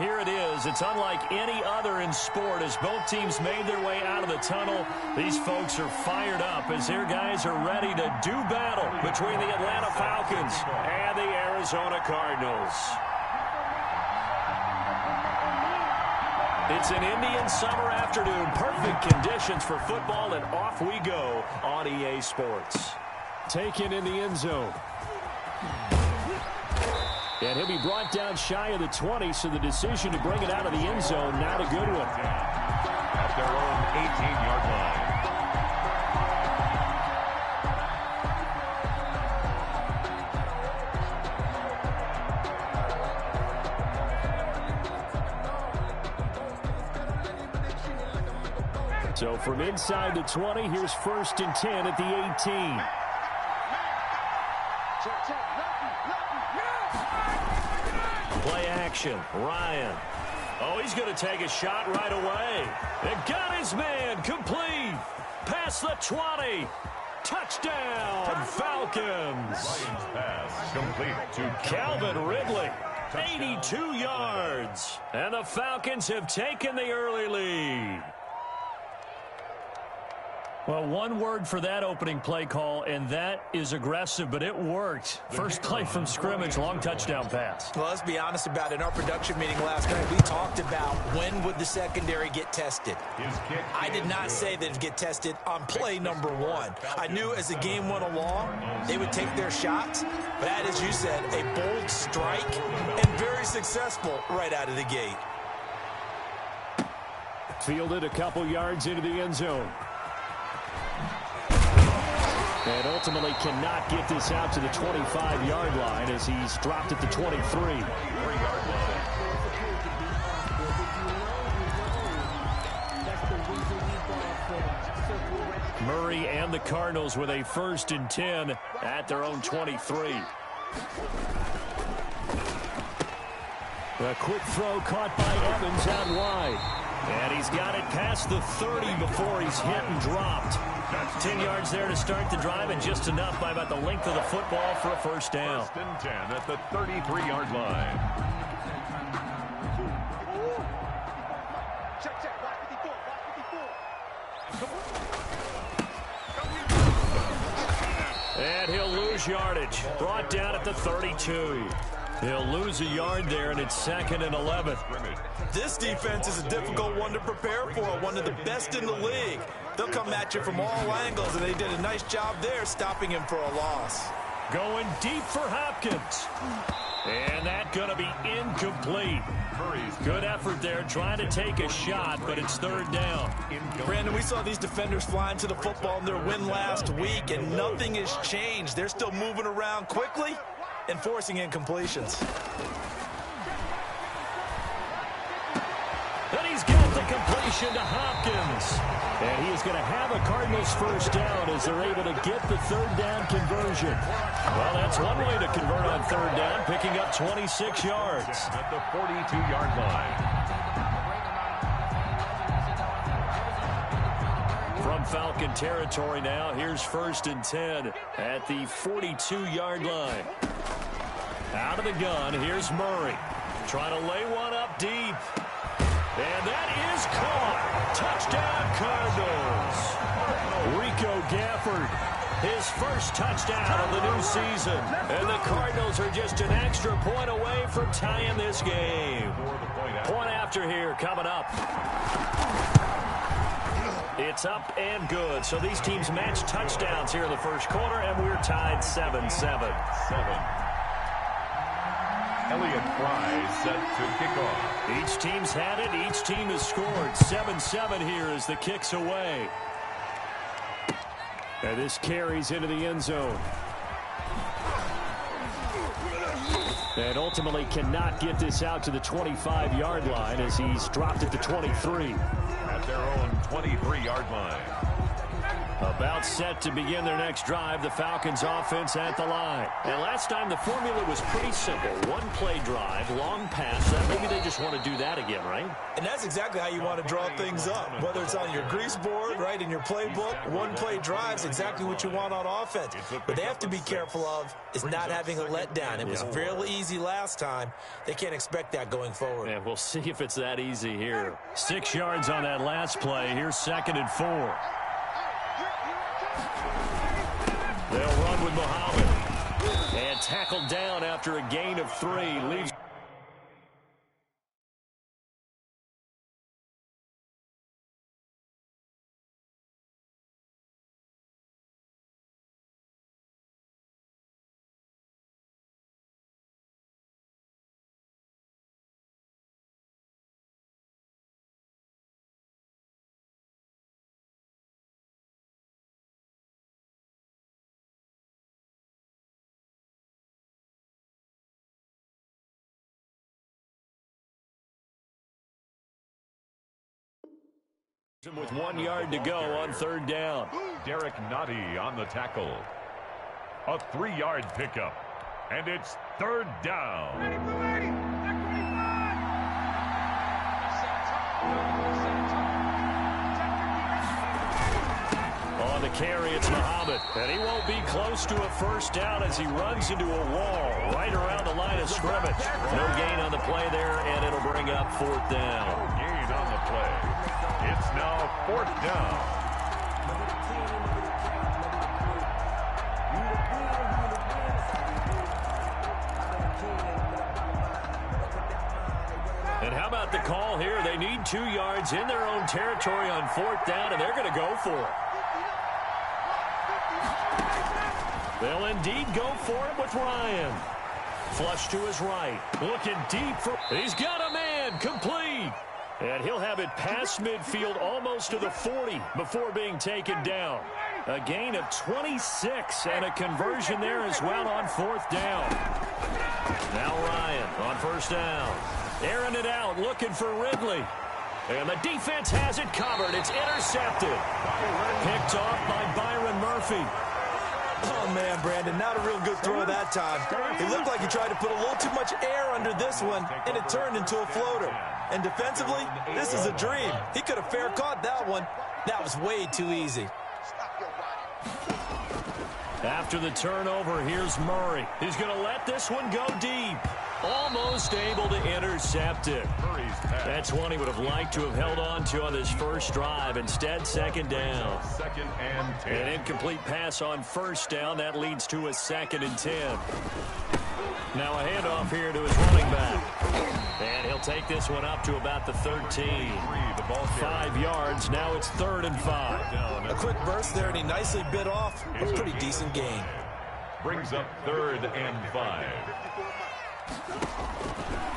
here it is. It's unlike any other in sport as both teams made their way out of the tunnel. These folks are fired up as their guys are ready to do battle between the Atlanta Falcons and the Arizona Cardinals. It's an Indian summer afternoon. Perfect conditions for football, and off we go on EA Sports. Taken in the end zone. And he'll be brought down shy of the 20, so the decision to bring it out of the end zone, not a good one. At their own 18-yard line. So from inside the 20, here's 1st and 10 at the 18. Play action. Ryan. Oh, he's going to take a shot right away. And got his man. Complete. Past the 20. Touchdown, Falcons. Ryan's pass complete to Calvin Ridley. 82 yards. And the Falcons have taken the early lead. Well, one word for that opening play call, and that is aggressive, but it worked. First play from scrimmage, long touchdown pass. Well, let's be honest about it. In our production meeting last night, we talked about when would the secondary get tested. I did not say that it would get tested on play number 1. I knew as the game went along, they would take their shots. But that, as you said, a bold strike and very successful right out of the gate. Fielded a couple yards into the end zone. And ultimately cannot get this out to the 25-yard line as he's dropped at the 23. Murray and the Cardinals with a 1st and 10 at their own 23. A quick throw caught by Evans out wide. And he's got it past the 30 before he's hit and dropped. 10 yards there to start the drive, and just enough by about the length of the football for a 1st down. 1st and 10 at the 33-yard line. And he'll lose yardage. Brought down at the 32. He'll lose a yard there, and it's 2nd and 11. This defense is a difficult one to prepare for, one of the best in the league. They'll come at you from all angles, and they did a nice job there stopping him for a loss. Going deep for Hopkins. And that's going to be incomplete. Good effort there, trying to take a shot, but it's 3rd down. Brandon, we saw these defenders flying to the football in their win last week, and nothing has changed. They're still moving around quickly and forcing incompletions. And he's got the completion to Hopkins. And he is going to have a Cardinals 1st down as they're able to get the 3rd down conversion. Well, that's one way to convert on 3rd down, picking up 26 yards. At the 42-yard line. From Falcon territory now, here's 1st and 10 at the 42-yard line. Out of the gun, here's Murray. Trying to lay one up deep. And that is caught. Touchdown, Cardinals. Rico Gafford, his 1st touchdown of the new season. And the Cardinals are just an extra point away from tying this game. Point after here coming up. It's up and good. So these teams match touchdowns here in the 1st quarter, and we're tied 7-7. Elliott Fry set to kick off. Each team's had it. Each team has scored. 7-7 here as the kick's away. And this carries into the end zone. And ultimately cannot get this out to the 25-yard line as he's dropped at the 23. At their own 23-yard line. About set to begin their next drive, the Falcons offense at the line. And last time the formula was pretty simple. One play drive, long pass. Maybe they just want to do that again, right? And that's exactly how you want to draw things up. Whether it's on your grease board, right, in your playbook, one play drive's exactly what you want on offense. But they have to be careful of is not having a letdown. It was fairly easy last time. They can't expect that going forward. And we'll see if it's that easy here. 6 yards on that last play. Here's 2nd and 4. They'll run with Muhammad. And tackled down after a gain of 3. Leaves. With 1 yard to go on 3rd down. Derek Nottie on the tackle. A 3-yard pickup. And it's 3rd down. On the carry, it's Muhammad. And he won't be close to a 1st down as he runs into a wall right around the line of scrimmage. No gain on the play there, and it'll bring up 4th down. No gain on the play. It's now 4th down. And how about the call here? They need 2 yards in their own territory on 4th down, and they're going to go for it. They'll indeed go for it with Ryan. Flush to his right. Looking deep for... He's got a man. Complete. And he'll have it past midfield almost to the 40 before being taken down. A gain of 26 and a conversion there as well on 4th down. Now Ryan on 1st down. Airing it out, looking for Ridley. And the defense has it covered. It's intercepted. Picked off by Byron Murphy. Oh, man, Brandon, not a real good throw that time. It looked like he tried to put a little too much air under this one, and it turned into a floater. And defensively, this is a dream. He could have fair caught that one. That was way too easy. After the turnover, here's Murray. He's going to let this one go deep. Almost able to intercept it. That's one he would have liked to have held on to on his first drive. Instead, 2nd down. 2nd and 10. An incomplete pass on 1st down. That leads to a 2nd and 10. Now a handoff here to his running back. And he'll take this one up to about the 13. 5 yards. Now it's 3rd and 5. A quick burst there, and he nicely bit off a pretty decent gain. Brings up 3rd and 5.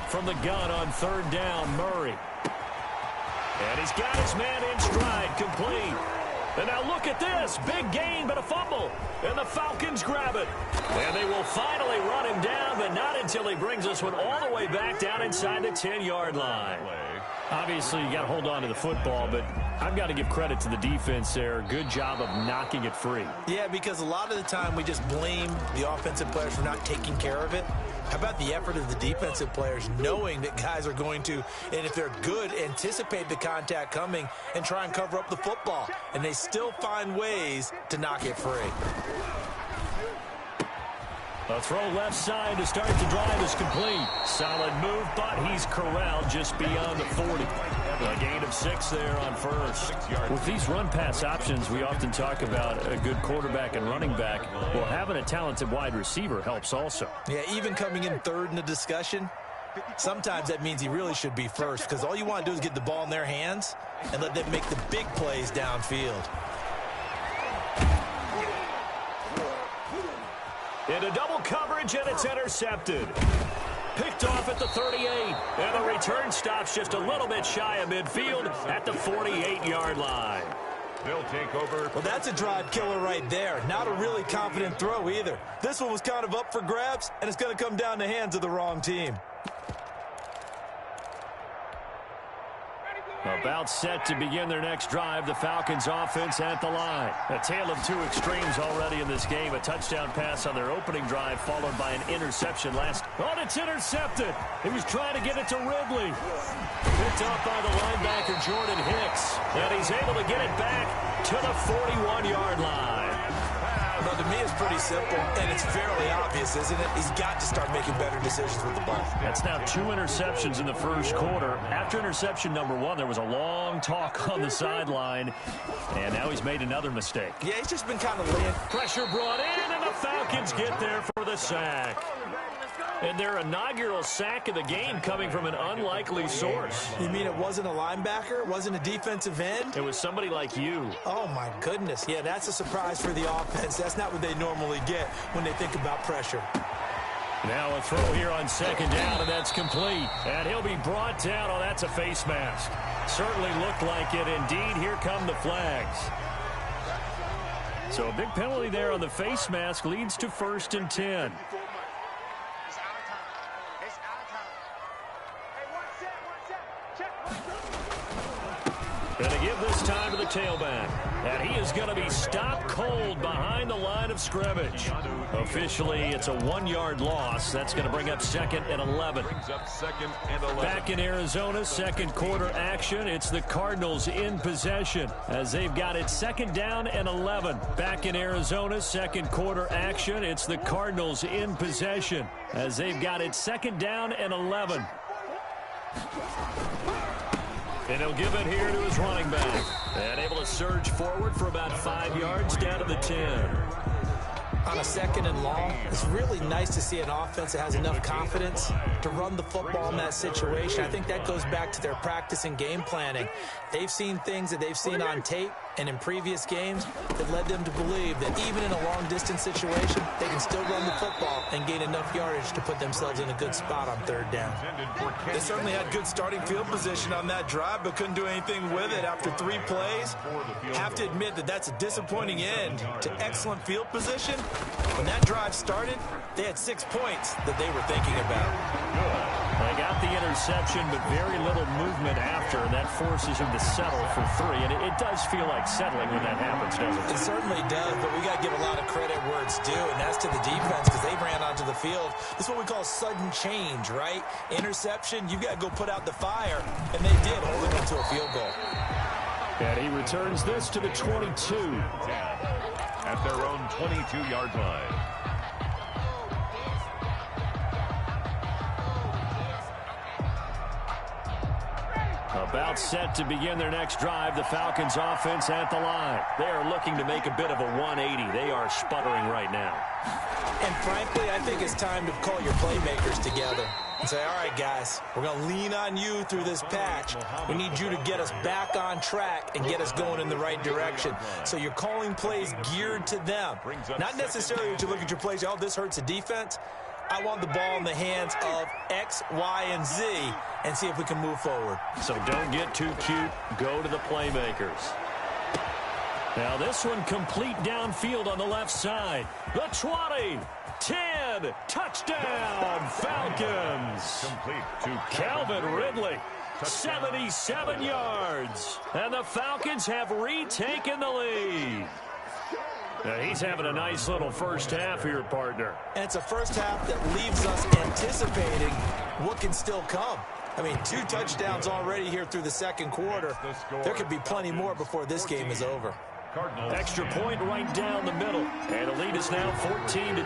From the gun on 3rd down, Murray. And he's got his man in stride, complete. And now look at this. Big gain, but a fumble. And the Falcons grab it. And they will finally run him down, but not until he brings this one all the way back down inside the 10-yard line. Obviously, you got to hold on to the football, but I've got to give credit to the defense there. Good job of knocking it free. Yeah, because a lot of the time we just blame the offensive players for not taking care of it. How about the effort of the defensive players knowing that guys are going to, and if they're good, anticipate the contact coming and try and cover up the football. And they still find ways to knock it free. A throw left side to start the drive is complete. Solid move, but he's corralled just beyond the 40. A gain of 6 there on 1st. With these run-pass options, we often talk about a good quarterback and running back. Well, having a talented wide receiver helps also. Yeah, even coming in 3rd in the discussion, sometimes that means he really should be 1st, because all you want to do is get the ball in their hands and let them make the big plays downfield. Into double coverage, and it's intercepted. Picked off at the 38, and the return stops just a little bit shy of midfield at the 48-yard line. They'll take over. Well, that's a drive killer right there. Not a really confident throw either. This one was kind of up for grabs, and it's going to come down the hands of the wrong team. About set to begin their next drive, the Falcons offense at the line. A tale of two extremes already in this game. A touchdown pass on their opening drive, followed by an interception last. Oh, it's intercepted. He was trying to get it to Ridley. Picked up by the linebacker, Jordan Hicks. And he's able to get it back to the 41-yard line. Well, to me, it's pretty simple, and it's fairly obvious, isn't it? He's got to start making better decisions with the ball. That's now 2 interceptions in the first quarter. After interception number 1, there was a long talk on the sideline, and now he's made another mistake. Yeah, he's just been kind of laying. Pressure brought in, and the Falcons get there for the sack. And their inaugural sack of the game coming from an unlikely source. You mean it wasn't a linebacker? It wasn't a defensive end? It was somebody like you. Oh, my goodness. Yeah, that's a surprise for the offense. That's not what they normally get when they think about pressure. Now a throw here on second down, and that's complete. And he'll be brought down. Oh, that's a face mask. Certainly looked like it. Indeed, here come the flags. So a big penalty there on the face mask leads to 1st and 10. Going to give this time to the tailback. And he is going to be stopped cold behind the line of scrimmage. Officially, it's a 1-yard loss. That's going to bring up 2nd and 11. Back in Arizona, second quarter action. It's the Cardinals in possession as they've got it 2nd down and 11. Back in Arizona, second quarter action. It's the Cardinals in possession as they've got it 2nd down and 11. And he'll give it here to his running back. And able to surge forward for about 5 yards down to the 10. On a 2nd and long, it's really nice to see an offense that has enough confidence to run the football in that situation. I think that goes back to their practice and game planning. They've seen things that they've seen on tape and in previous games that led them to believe that even in a long-distance situation, they can still run the football and gain enough yardage to put themselves in a good spot on 3rd down. They certainly had good starting field position on that drive, but couldn't do anything with it after 3 plays. Have to admit that that's a disappointing end to excellent field position. When that drive started, they had 6 points that they were thinking about. They got the interception, but very little movement after, and that forces him to settle for 3. And it does feel like settling when that happens, doesn't it? It certainly does, but we got to give a lot of credit where it's due, and that's to the defense because they ran onto the field. This is what we call sudden change, right? Interception, you've got to go put out the fire, and they did, holding them to a field goal. And he returns this to the 22. At their own 22-yard line. About set to begin their next drive, the Falcons offense at the line. They are looking to make a bit of a 180. They are sputtering right now. And frankly, I think it's time to call your playmakers together and say, all right, guys, we're going to lean on you through this patch. We need you to get us back on track and get us going in the right direction. So you're calling plays geared to them. Not necessarily that you look at your plays, oh, this hurts the defense. I want the ball in the hands of X, Y, and Z and see if we can move forward. So don't get too cute. Go to the playmakers. Now this one complete downfield on the left side. The 20, 10, touchdown, Falcons. Complete to Calvin Ridley, 77 yards. And the Falcons have retaken the lead. Now he's having a nice little first half here, partner. And it's a first half that leaves us anticipating what can still come. I mean, 2 touchdowns already here through the second quarter. There could be plenty more before this game is over. Extra point right down the middle. And the lead is now 14-10.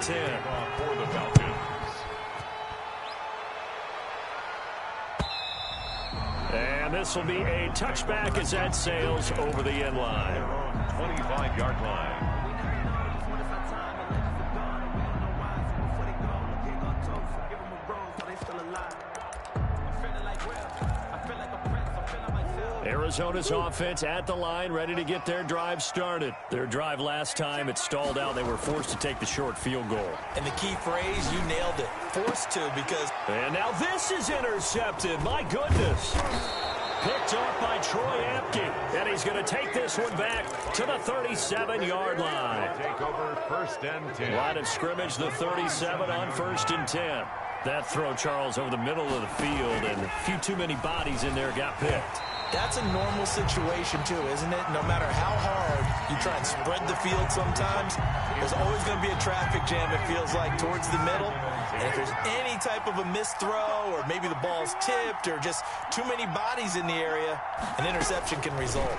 For the Falcons. And this will be a touchback as that sails over the end line. 25-yard line. Arizona's offense at the line, ready to get their drive started. Their drive last time, it stalled out. They were forced to take the short field goal. And the key phrase, you nailed it. Forced to because... And now this is intercepted. My goodness. Picked off by Troy Apke. And he's going to take this one back to the 37-yard line. Take over 1st and 10. Line of scrimmage, the 37 on 1st and 10. That throw, Charles, over the middle of the field, and a few too many bodies in there got picked. That's a normal situation, too, isn't it? No matter how hard you try and spread the field sometimes, there's always going to be a traffic jam, it feels like, towards the middle. And if there's any type of a missed throw or maybe the ball's tipped or just too many bodies in the area, an interception can result.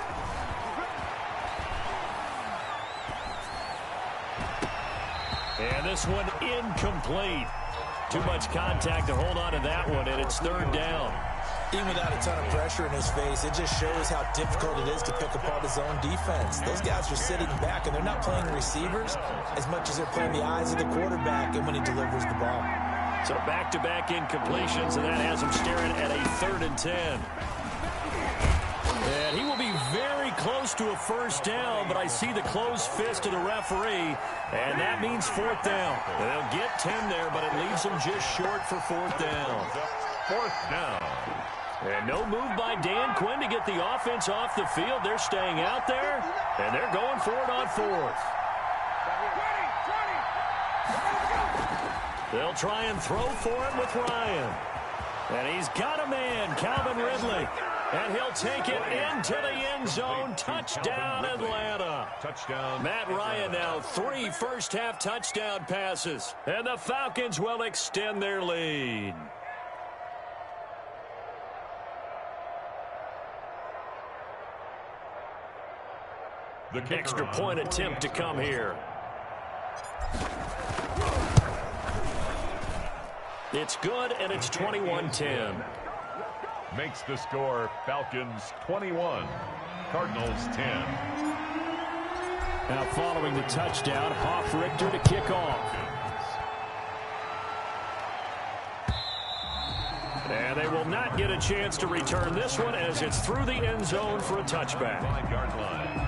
And this one incomplete. Too much contact to hold on to that one, and it's third down. Even without a ton of pressure in his face, it just shows how difficult it is to pick apart his own defense. Those guys are sitting back, and they're not playing receivers as much as they're playing the eyes of the quarterback and when he delivers the ball. So back-to-back incompletions, and that has him staring at a 3rd and 10. And he will be very close to a first down, but I see the closed fist of the referee, and that means 4th down. They'll get 10 there, but it leaves them just short for 4th down. 4th down. And no move by Dan Quinn to get the offense off the field. They're staying out there, and they're going for it on 4th. They'll try and throw for it with Ryan. And he's got a man, Calvin Ridley. And he'll take it into the end zone. Touchdown, Atlanta. Touchdown. Matt Ryan now 3 first-half touchdown passes. And the Falcons will extend their lead. The extra point attempt to come here. It's good, and it's 21-10. Makes the score Falcons 21, Cardinals 10. Now following the touchdown, Hoff-Richter to kick off. And they will not get a chance to return this one as it's through the end zone for a touchback. 5-yard line.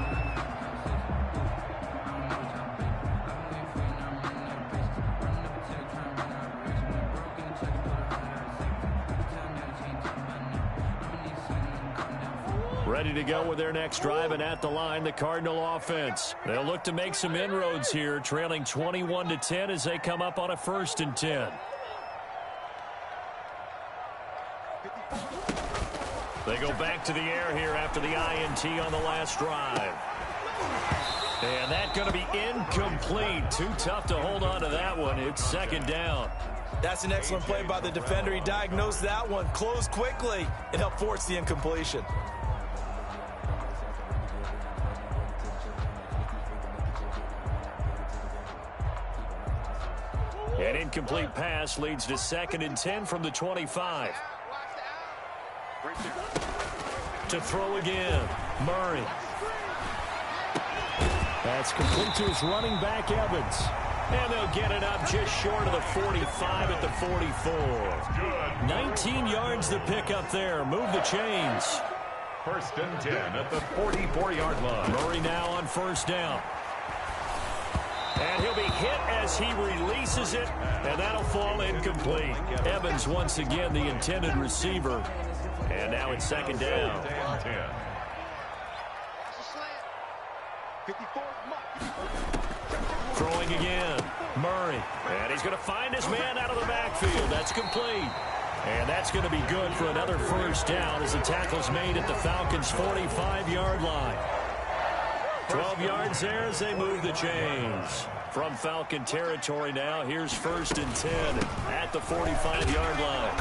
Ready to go with their next drive, and at the line, the Cardinal offense. They'll look to make some inroads here, trailing 21-10 as they come up on a 1st and 10. They go back to the air here after the INT on the last drive. And that's going to be incomplete. Too tough to hold on to that one. It's 2nd down. That's an excellent play by the defender. He diagnosed that one, closed quickly, and helped force the incompletion. An incomplete pass leads to 2nd and 10 from the 25. To throw again, Murray. That's complete to his running back, Evans. And they'll get it up just short of the 45 at the 44. 19 yards to pick up there. Move the chains. 1st and 10 at the 44-yard line. Murray now on 1st down. And he'll be hit as he releases it, and that'll fall incomplete. Evans once again the intended receiver. And now it's 2nd down. 10. Throwing again, Murray. And he's going to find his man out of the backfield. That's complete. And that's going to be good for another 1st down as the tackle's made at the Falcons' 45-yard line. 12 yards there as they move the chains. From Falcon territory now, here's 1st and 10 at the 45-yard line.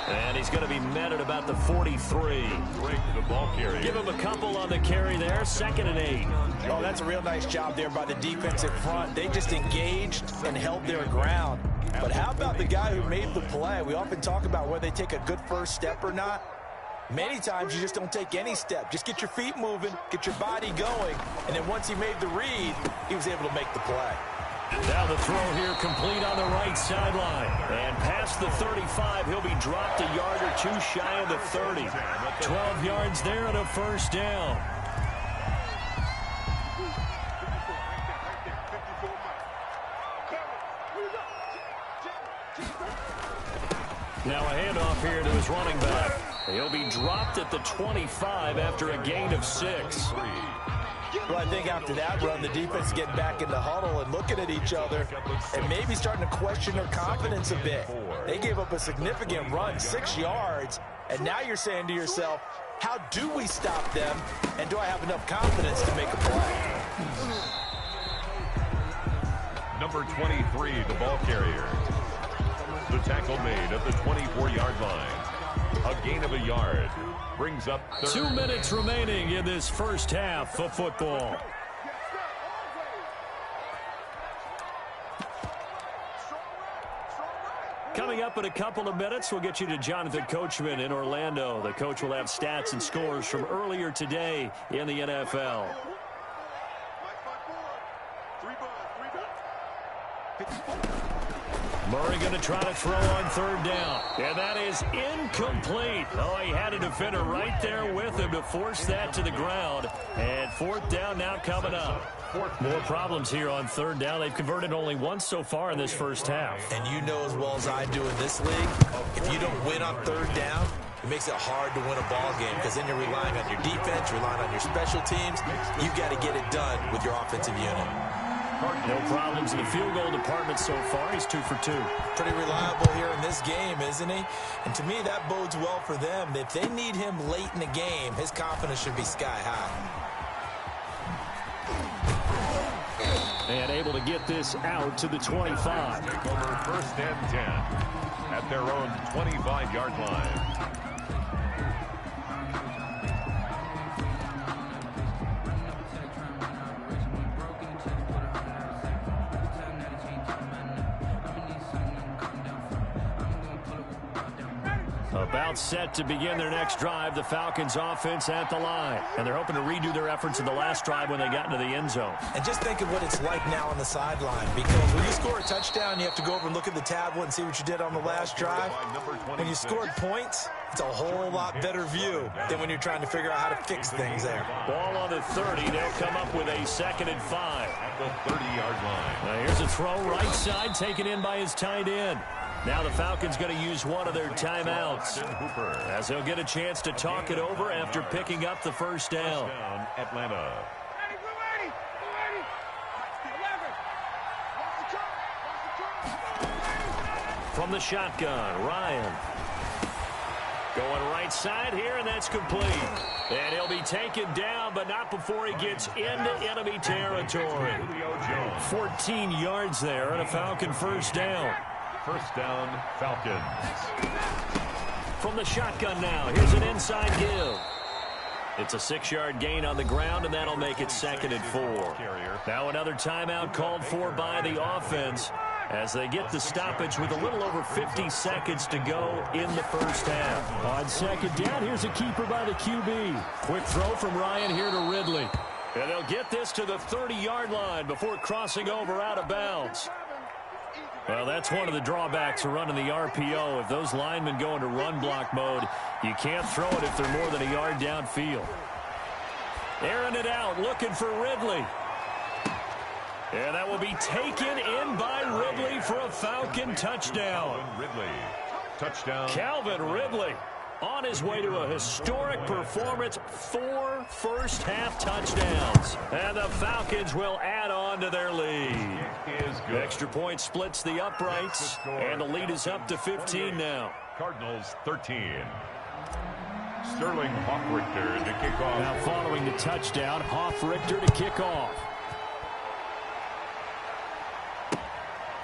And he's going to be met at about the 43. Break the ball carrier. Give him a couple on the carry there, 2nd and 8. Oh, that's a real nice job there by the defensive front. They just engaged and held their ground. But how about the guy who made the play? We often talk about whether they take a good first step or not. Many times you just don't take any step. Just get your feet moving, get your body going, and then once he made the read, he was able to make the play. Now the throw here complete on the right sideline. And past the 35, he'll be dropped a yard or two shy of the 30. 12 yards there and a 1st down. Now a handoff here to his running back. He'll be dropped at the 25 after a gain of 6. Well, I think after that run, the defense is getting back in the huddle and looking at each other and maybe starting to question their confidence a bit. They gave up a significant run, 6 yards, and now you're saying to yourself, How do we stop them? And do I have enough confidence to make a play? Number 23, the ball carrier. The tackle made at the 24-yard line. A gain of a yard. Brings up 2 minutes remaining in this first half of football. Coming up in a couple of minutes, we'll get you to Jonathan Coachman in Orlando. The coach will have stats and scores from earlier today in the NFL. Murray going to try to throw on third down. And that is incomplete. Oh, he had a defender right there with him to force that to the ground. And fourth down now coming up. More problems here on third down. They've converted only once so far in this first half. And you know as well as I do in this league, if you don't win on third down, it makes it hard to win a ball game because then you're relying on your defense, relying on your special teams. You've got to get it done with your offensive unit. No problems in the field goal department so far. He's 2 for 2. Pretty reliable here in this game, isn't he? And to me, that bodes well for them. If they need him late in the game, his confidence should be sky high. And able to get this out to the 25. Over first and 10 at their own 25-yard line. About set to begin their next drive, the Falcons offense at the line. And they're hoping to redo their efforts in the last drive when they got into the end zone. And just think of what it's like now on the sideline. Because when you score a touchdown, you have to go over and look at the tablet and see what you did on the last drive. When you scored points, it's a whole lot better view than when you're trying to figure out how to fix things there. Ball on the 30. They'll come up with a 2nd and 5. At the 30-yard line. Now here's a throw right side taken in by his tight end. Now the Falcons going to use one of their timeouts as they'll get a chance to talk it over after picking up the first down. Atlanta. From the shotgun, Ryan. Going right side here, and that's complete. And he'll be taken down, but not before he gets into enemy territory. 14 yards there and a Falcon first down. First down, Falcons. From the shotgun now, here's an inside give. It's a 6-yard gain on the ground, and that'll make it 2nd and 4. Now another timeout called for by the offense as they get the stoppage with a little over 50 seconds to go in the first half. On second down, here's a keeper by the QB. Quick throw from Ryan here to Ridley. And they'll get this to the 30-yard line before crossing over out of bounds. Well, that's one of the drawbacks of running the RPO. If those linemen go into run block mode, you can't throw it if they're more than a yard downfield. Airing it out, looking for Ridley. And that will be taken in by Ridley for a Falcon touchdown. Ridley, touchdown. Calvin Ridley on his way to a historic performance, 4 first-half touchdowns. And the Falcons will add on to their lead. Extra point splits the uprights, and the lead is up to 15 now. Cardinals 13. Sterling Hoffrichter to kick off. Now following the touchdown, Hoffrichter to kick off.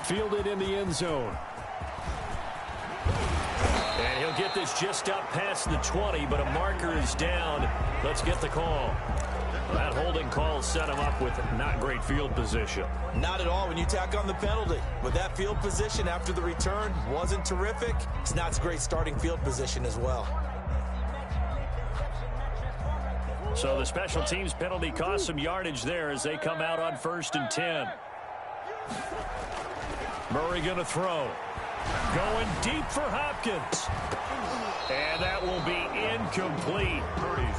Fielded in the end zone. And he'll get this just up past the 20, but a marker is down. Let's get the call. That holding call set him up with not great field position. Not at all when you tack on the penalty. With that field position after the return wasn't terrific. It's not great starting field position as well. So the special teams penalty cost some yardage there as they come out on 1st and 10. Murray going to throw. Going deep for Hopkins. And that will be incomplete.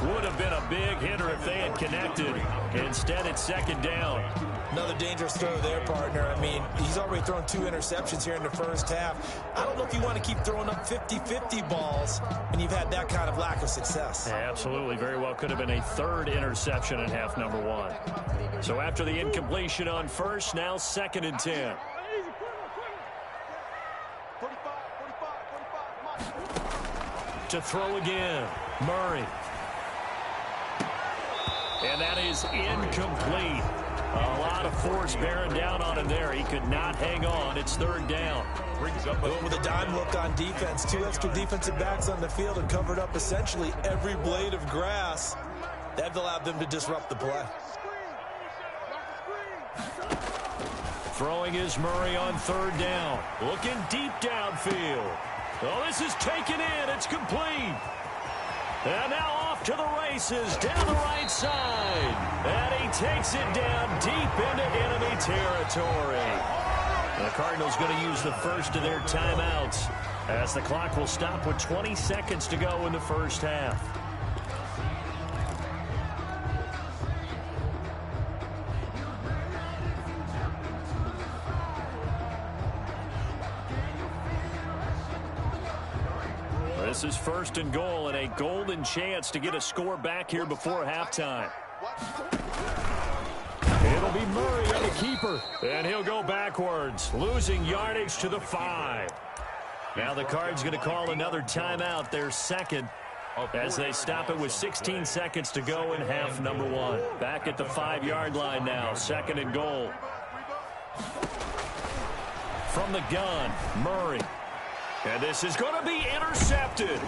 Would have been a big hitter if they had connected. Instead, it's 2nd down. Another dangerous throw there, partner. I mean, he's already thrown 2 interceptions here in the first half. I don't know if you want to keep throwing up 50-50 balls when you've had that kind of lack of success. Yeah, absolutely. Very well could have been a 3rd interception in half number 1. So after the incompletion on 1st, now 2nd and 10. To throw again. Murray And that is incomplete. A lot of force bearing down on him there. He could not hang on. It's third down. Going with a dime look on defense. 2 extra defensive backs on the field and covered up essentially every blade of grass. That allowed them to disrupt the play. Throwing is Murray on third down. Looking deep downfield. Oh, this is taken in. It's complete. And now off to the races down the right side. And he takes it down deep into enemy territory. The Cardinals going to use the first of their timeouts as the clock will stop with 20 seconds to go in the first half. This is first and goal and a golden chance to get a score back here before halftime. It'll be Murray on the keeper, and he'll go backwards, losing yardage to the 5. Now the Cards going to call another timeout, their second, as they stop it with 16 seconds to go in half number 1. Back at the 5-yard line now, second and goal. From the gun, Murray. And this is going to be intercepted.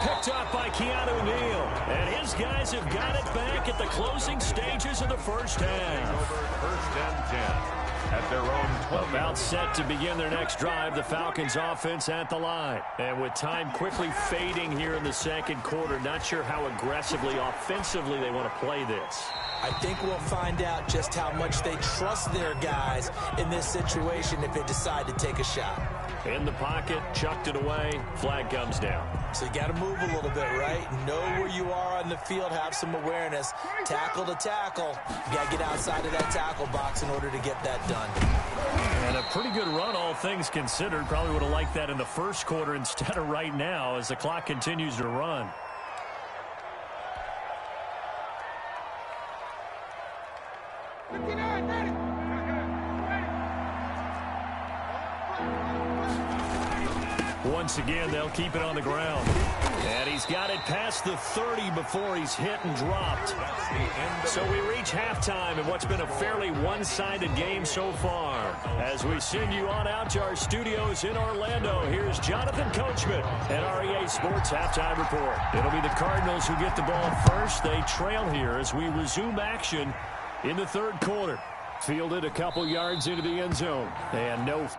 Picked up by Keanu Neal. And his guys have got it back at the closing stages of the first half. First and 10 at their own 20. About set to begin their next drive, the Falcons offense at the line. And with time quickly fading here in the second quarter, not sure how aggressively, offensively they want to play this. I think we'll find out just how much they trust their guys in this situation if they decide to take a shot. In the pocket, chucked it away, flag comes down. So you got to move a little bit, right? Know where you are on the field, have some awareness. Tackle to tackle. You got to get outside of that tackle box in order to get that done. And a pretty good run, all things considered. Probably would have liked that in the first quarter instead of right now as the clock continues to run. Once again, they'll keep it on the ground. And he's got it past the 30 before he's hit and dropped. So we reach halftime in what's been a fairly one-sided game so far. As we send you on out to our studios in Orlando, here's Jonathan Coachman at REA Sports Halftime Report. It'll be the Cardinals who get the ball first. They trail here as we resume action in the third quarter. Fielded a couple yards into the end zone. And no...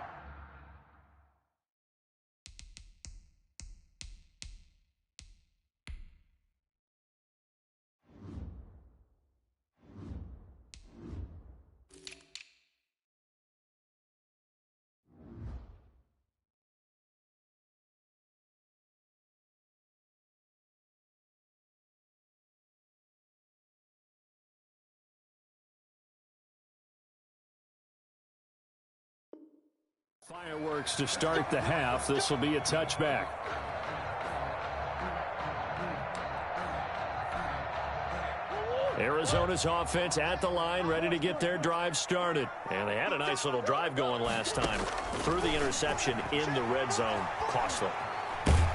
Fireworks to start the half. This will be a touchback. Arizona's offense at the line, ready to get their drive started. And they had a nice little drive going last time. Threw the interception in the red zone. Costly.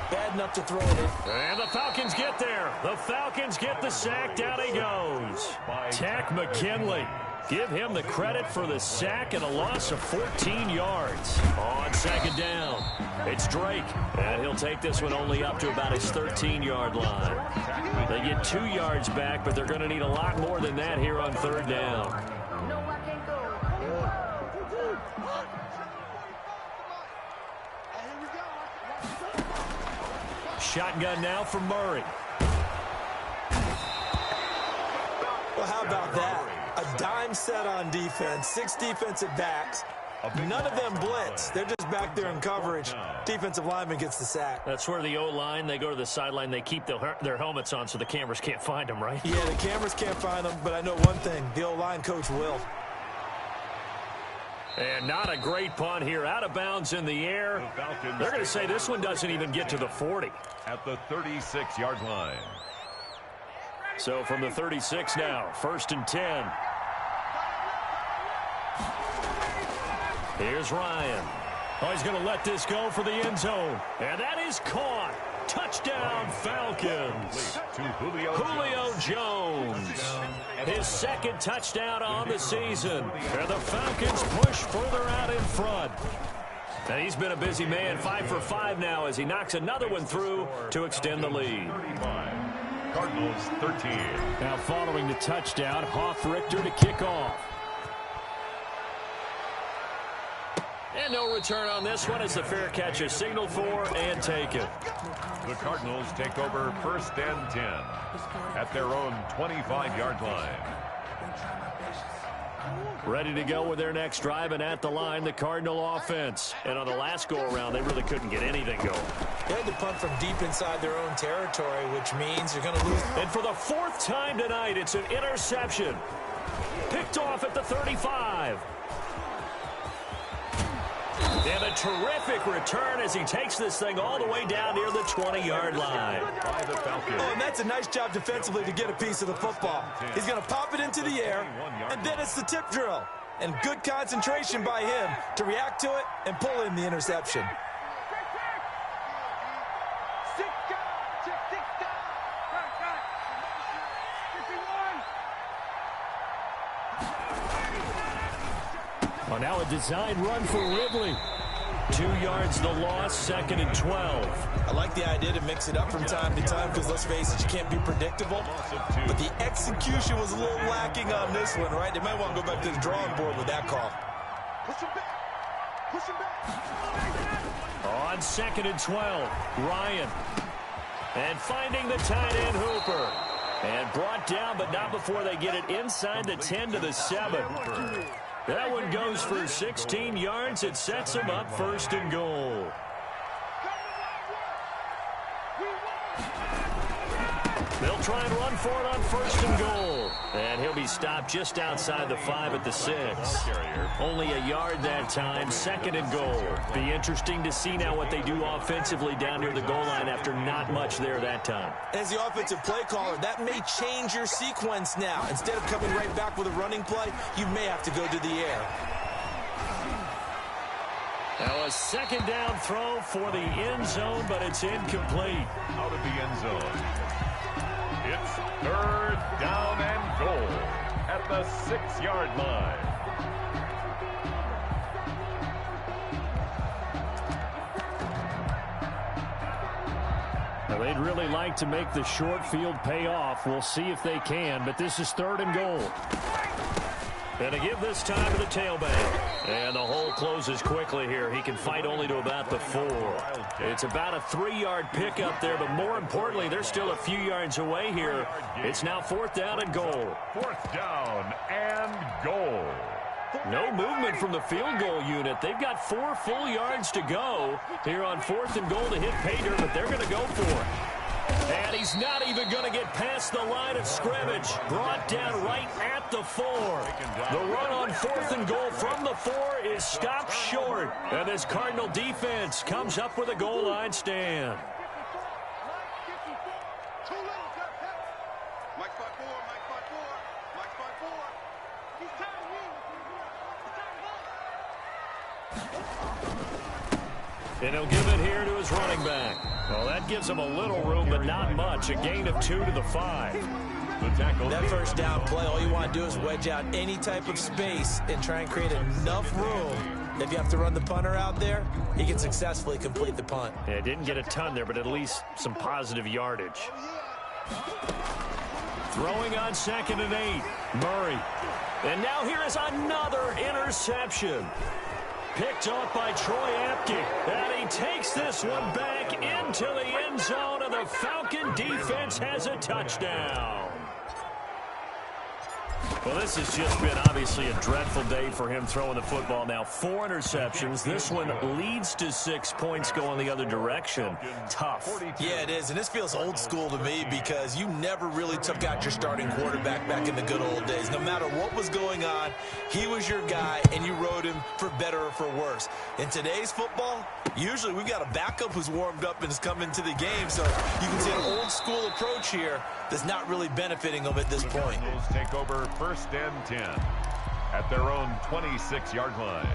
Bad enough to throw it in. And the Falcons get there. The Falcons get the sack. Down he goes. Tack McKinley. Give him the credit for the sack and a loss of 14 yards. On second down, it's Drake. And he'll take this one only up to about his 13-yard line. They get 2 yards back, but they're going to need a lot more than that here on third down. Shotgun now for Murray. Well, how about that? A dime set on defense, 6 defensive backs. None of them blitz. They're just back there in coverage. Defensive lineman gets the sack. That's where the O-line, they go to the sideline, they keep their helmets on so the cameras can't find them, right? Yeah, the cameras can't find them, but I know one thing. The O-line coach will. And not a great punt here. Out of bounds in the air. They're going to say this one doesn't even get to the 40. At the 36-yard line. So from the 36 now, first and 10. Here's Ryan. Oh, he's going to let this go for the end zone. And that is caught. Touchdown, Falcons. Julio Jones. His second touchdown on the season. And the Falcons push further out in front. And he's been a busy man, 5 for 5 now as he knocks another one through to extend the lead. Cardinals 13. Now following the touchdown, Richter to kick off. And no return on this one as the fair catch is signaled for and taken. The Cardinals take over 1st and 10 at their own 25-yard line. Ready to go with their next drive, and at the line, the Cardinal offense. And on the last go-around, they really couldn't get anything going. They had to punt from deep inside their own territory, which means you're going to lose. And for the 4th time tonight, it's an interception. Picked off at the 35. And a terrific return as he takes this thing all the way down near the 20-yard line. By the Falcons. Oh, and that's a nice job defensively to get a piece of the football. He's going to pop it into the air, and then it's the tip drill. And good concentration by him to react to it and pull in the interception. Well, now a design run for Ridley. 2 yards the loss, 2nd and 12. I like the idea to mix it up from time to time because, let's face it, you can't be predictable. But the execution was a little lacking on this one, right? They might want to go back to the drawing board with that call. Push him back. Push him back. On 2nd and 12, Ryan. And finding the tight end, Hooper. And brought down, but not before they get it inside the 10 to the 7. That one goes for 16 yards. It sets him up 1st and goal. They'll try and run for it on 1st and goal. And he'll be stopped just outside the 5 at the 6. Only a yard that time, 2nd and goal. Be interesting to see now what they do offensively down near the goal line after not much there that time. As the offensive play caller, that may change your sequence now. Instead of coming right back with a running play, you may have to go to the air. Now a 2nd down throw for the end zone, but it's incomplete. Out of the end zone. It's 3rd down and goal at the 6-yard line. Now they'd really like to make the short field pay off. We'll see if they can, but this is 3rd and goal. And to give this time to the tailback. And the hole closes quickly here. He can fight only to about the 4. It's about a 3-yard pickup there, but more importantly, they're still a few yards away here. It's now 4th down and goal. 4th down and goal. No movement from the field goal unit. They've got 4 full yards to go here on 4th and goal to hit pay dirt, but they're going to go for it. And he's not even going to get past the line of scrimmage. Brought down right at the 4. The run on 4th and goal from the 4 is stopped short. And this Cardinal defense comes up with a goal line stand. And he'll give it here to his running back. Well, that gives him a little room, but not much. A gain of 2 to the 5. The tackle. That 1st down play, all you want to do is wedge out any type of space and try and create enough room. If you have to run the punter out there, he can successfully complete the punt. Yeah, didn't get a ton there, but at least some positive yardage. Throwing on 2nd and 8, Murray. And now here is another interception. Picked off by Troy Apke. And he takes this one back into the end zone, and the Falcon defense has a touchdown. Well, this has just been obviously a dreadful day for him throwing the football. Now 4 interceptions. This one leads to 6 points going the other direction. Tough. Yeah, it is. And this feels old school to me because you never really took out your starting quarterback back in the good old days. No matter what was going on, he was your guy, and you rode him for better or for worse. In today's football, usually we've got a backup who's warmed up and has come into the game. So you can see an old school approach here that's not really benefiting them at this point. Cardinals take over 1st and 10 at their own 26-yard line.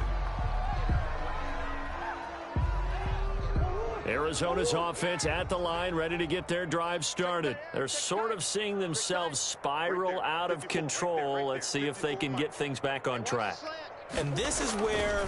Arizona's offense at the line, ready to get their drive started. They're sort of seeing themselves spiral out of control. Let's see if they can get things back on track. And this is where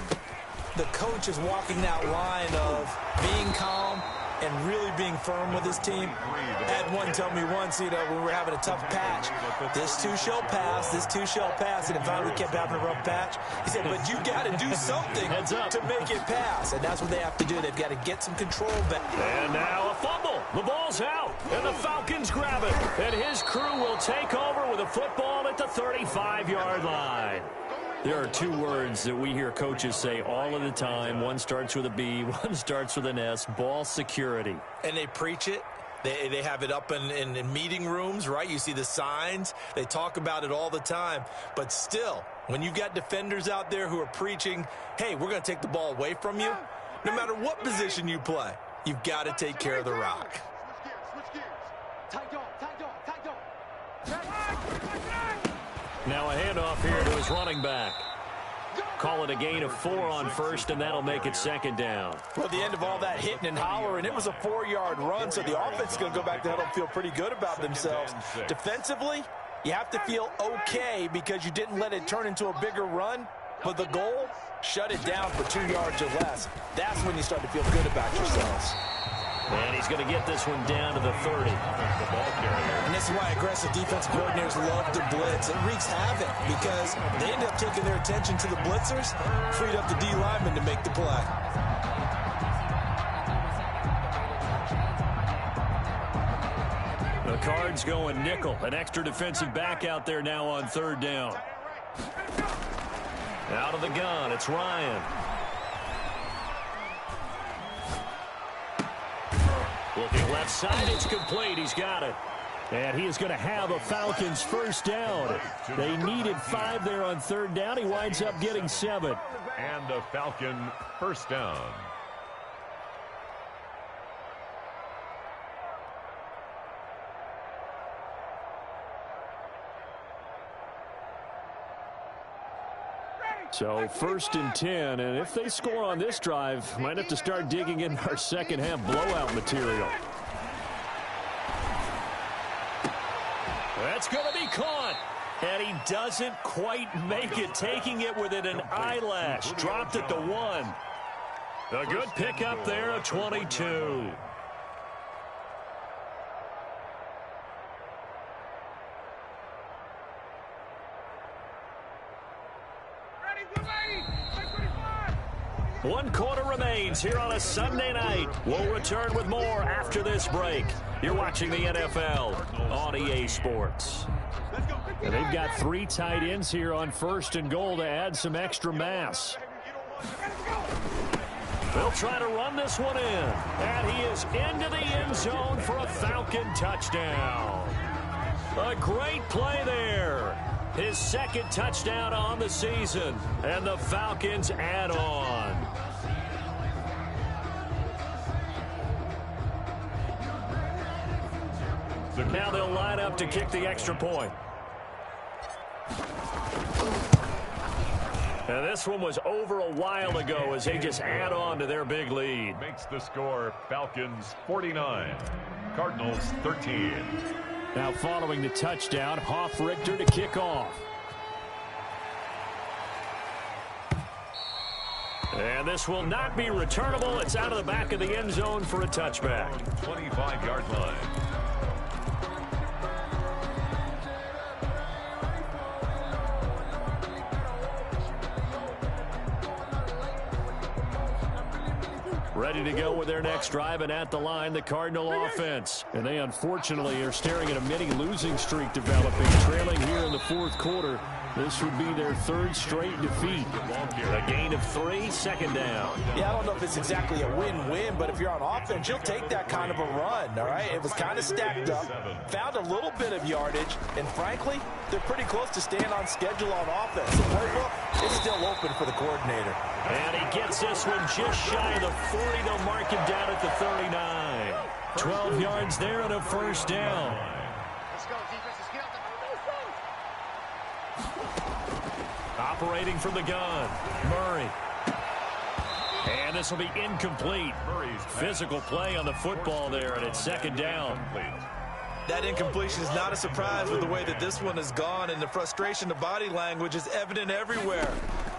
the coach is walking that line of being calm and really being firm with his team. I had one tell me once, when we were having a tough patch, this too shall pass, this too shall pass, and it finally kept having a rough patch. He said, but you got to do something to make it pass, and that's what they have to do. They've got to get some control back. And now a fumble. The ball's out, and the Falcons grab it. And his crew will take over with a football at the 35-yard line. There are two words that we hear coaches say all of the time. One starts with a B, one starts with an S, ball security. And they preach it. They have it up in meeting rooms, right? You see the signs. They talk about it all the time. But still, when you've got defenders out there who are preaching, hey, we're going to take the ball away from you, no matter what position you play, you've got to take care of the rock. Now a handoff here to his running back. Call it a gain of 4 on first, and that'll make it second down. Well, at the end of all that hitting and hollering, it was a 4-yard run, so the offense is going to go back to huddle and feel pretty good about themselves. Defensively, you have to feel okay because you didn't let it turn into a bigger run, but the goal, shut it down for 2 yards or less. That's when you start to feel good about yourselves. And he's going to get this one down to the 30. And this is why aggressive defensive coordinators love to blitz. It wreaks havoc because they end up taking their attention to the blitzers, freed up the D lineman to make the play. The Cards going nickel. An extra defensive back out there now on third down. Out of the gun, it's Ryan. Looking left side, it's complete. He's got it. And he is going to have a Falcons first down. They needed 5 there on third down. He winds up getting 7. And a Falcon first down. So first and 10, and if they score on this drive, might have to start digging in our second half blowout material. That's going to be caught. And he doesn't quite make it, taking it within an eyelash. Dropped at the 1. A good pickup there, a 22. One quarter remains here on a Sunday night. We'll return with more after this break. You're watching the NFL on EA Sports. And they've got 3 tight ends here on first and goal to add some extra mass. They'll try to run this one in. And he is into the end zone for a Falcon touchdown. A great play there. His second touchdown on the season. And the Falcons add on. Now they'll line up to kick the extra point. And this one was over a while ago as they just add on to their big lead. Makes the score Falcons 49, Cardinals 13. Now following the touchdown, Hoff-Richter to kick off. And this will not be returnable. It's out of the back of the end zone for a touchback. 25-yard line. Ready to go with their next drive, and at the line, the Cardinal offense. And they unfortunately are staring at a mini losing streak developing, trailing here in the fourth quarter. This would be their 3rd straight defeat. A gain of 3, second down. Yeah, I don't know if it's exactly a win-win, but if you're on offense, you'll take that kind of a run, all right? It was kind of stacked up, found a little bit of yardage, and frankly, they're pretty close to staying on schedule on offense. The playbook is still open for the coordinator. And he gets this one just shy of the 40. They'll mark him down at the 39. 12 yards there and a first down. Operating from the gun, Murray. And this will be incomplete. Physical play on the football there, and it's second down. That incompletion is not a surprise with the way that this one has gone, and the frustration, the body language is evident everywhere.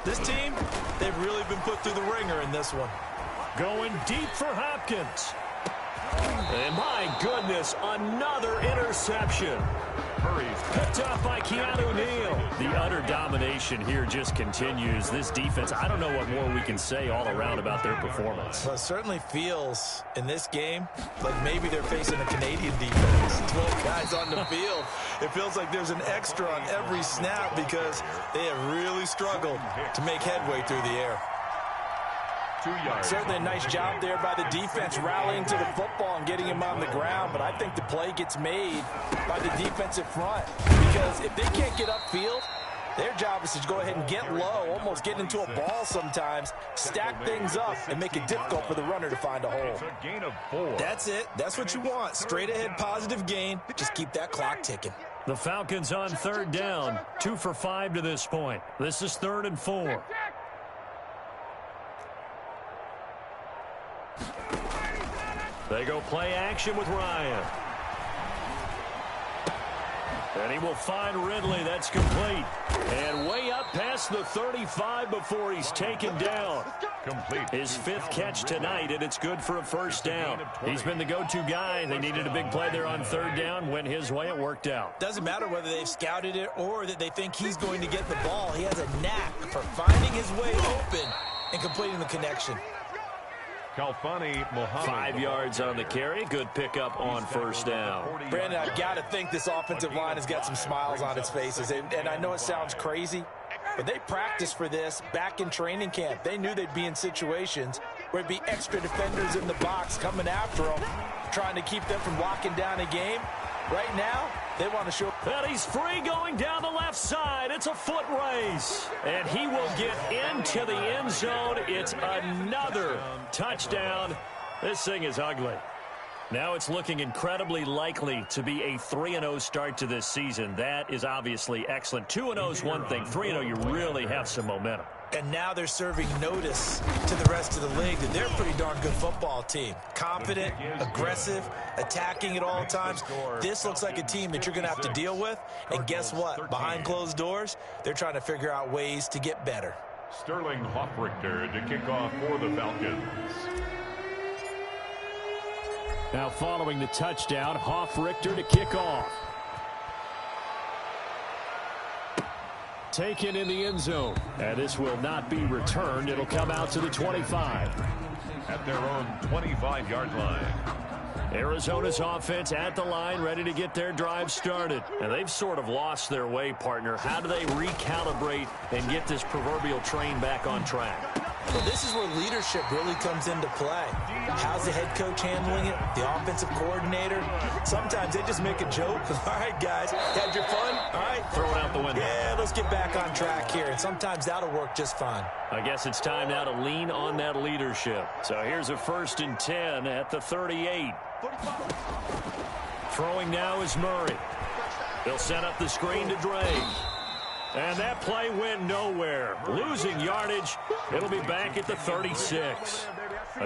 This team, they've really been put through the ringer in this one. Going deep for Hopkins. And my goodness, another interception. Picked up by Keanu Neal. The utter domination here just continues. This defense, I don't know what more we can say all around about their performance. Well, it certainly feels in this game like maybe they're facing a Canadian defense. 12 guys on the field. It feels like there's an extra on every snap because they have really struggled to make headway through the air. 2 yards. Certainly a nice job there by the defense rallying to the football and getting him on the ground, but I think the play gets made by the defensive front because if they can't get upfield, their job is to go ahead and get low, almost get into a ball sometimes, stack things up, and make it difficult for the runner to find a hole. It's a gain of 4. That's it. That's what you want. Straight ahead positive gain. Just keep that clock ticking. The Falcons on third down, 2 for 5 to this point. This is 3rd and 4. They go play action with Ryan. And he will find Ridley. That's complete. And way up past the 35 before he's taken down. Complete. His 5th catch tonight, and it's good for a first down. He's been the go-to guy. They needed a big play there on third down. Went his way. It worked out. Doesn't matter whether they've scouted it or that they think he's going to get the ball. He has a knack for finding his way open and completing the connection. Kalfani Mohammed. 5 yards on the carry. Good pickup on first down. Brandon, I've got to think this offensive line has got some smiles on its faces. And I know it sounds crazy, but they practiced for this back in training camp. They knew they'd be in situations where it'd be extra defenders in the box coming after them, trying to keep them from locking down a game. Right now, they want to show. And he's free going down the left side. It's a foot race. And he will get into the end zone. It's another touchdown. This thing is ugly. Now it's looking incredibly likely to be a 3-0 start to this season. That is obviously excellent. 2-0 is one thing. 3-0, you really have some momentum. And now they're serving notice to the rest of the league that they're a pretty darn good football team. Confident, aggressive, attacking at all times. This looks like a team that you're going to have to deal with. And guess what? Behind closed doors, they're trying to figure out ways to get better. Sterling Hoffrichter to kick off for the Falcons. Now following the touchdown, Hoffrichter to kick off. Taken in the end zone. And this will not be returned. It'll come out to the 25. At their own 25-yard line. Arizona's offense at the line, ready to get their drive started. And they've sort of lost their way, partner. How do they recalibrate and get this proverbial train back on track? Well, this is where leadership really comes into play. How's the head coach handling it? The offensive coordinator? Sometimes they just make a joke. All right, guys, had your fun? All right. Throw it out the window. Yeah, let's get back on track here. And sometimes that'll work just fine. I guess it's time now to lean on that leadership. So here's a 1st and 10 at the 38. Throwing now is Murray. They'll set up the screen to Drake. And that play went nowhere. Losing yardage. It'll be back at the 36.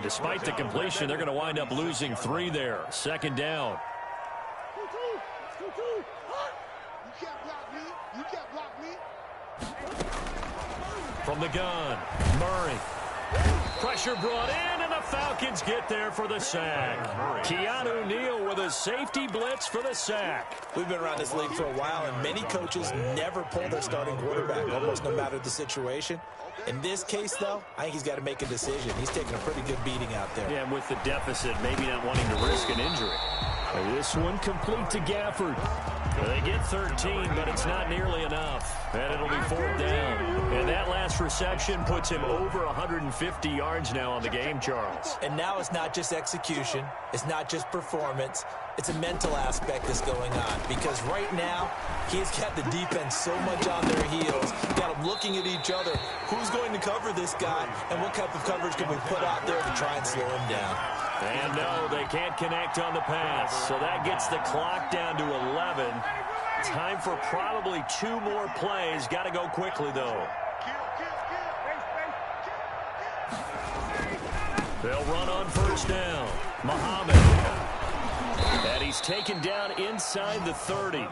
Despite the completion, they're going to wind up losing 3 there. 2nd down. From the gun, Murray. Pressure brought in, and the Falcons get there for the sack. Keanu Neal with a safety blitz for the sack. We've been around this league for a while, and many coaches never pull their starting quarterback, almost no matter the situation. In this case, though, I think he's got to make a decision. He's taking a pretty good beating out there. Yeah, and with the deficit, maybe not wanting to risk an injury. This one complete to Gafford. They get 13, but it's not nearly enough. And it'll be 4th down. And that last reception puts him over 150 yards now on the game, Charles. And now it's not just execution. It's not just performance. It's a mental aspect that's going on. Because right now, he's got the defense so much on their heels. Got them looking at each other. Who's going to cover this guy? And what type of coverage can we put out there to try and slow him down? And no, they can't connect on the pass. So that gets the clock down to 11. Time for probably 2 more plays. Got to go quickly, though. They'll run on first down. Muhammad. And he's taken down inside the 30.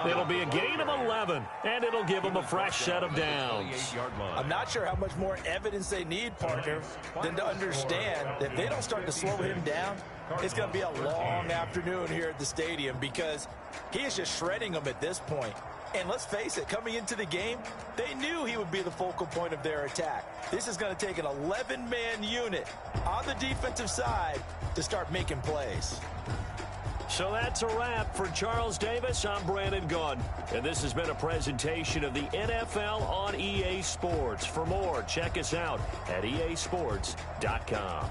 It'll be a gain of 11, and it'll give him a fresh set of downs. I'm not sure how much more evidence they need, partner, than to understand that if they don't start to slow him down, it's going to be a long afternoon here at the stadium because he is just shredding them at this point. And let's face it, coming into the game, they knew he would be the focal point of their attack. This is going to take an 11-man unit on the defensive side to start making plays. So that's a wrap for Charles Davis. I'm Brandon Gunn, and this has been a presentation of the NFL on EA Sports. For more, check us out at easports.com.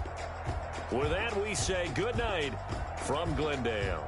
With that, we say good night from Glendale.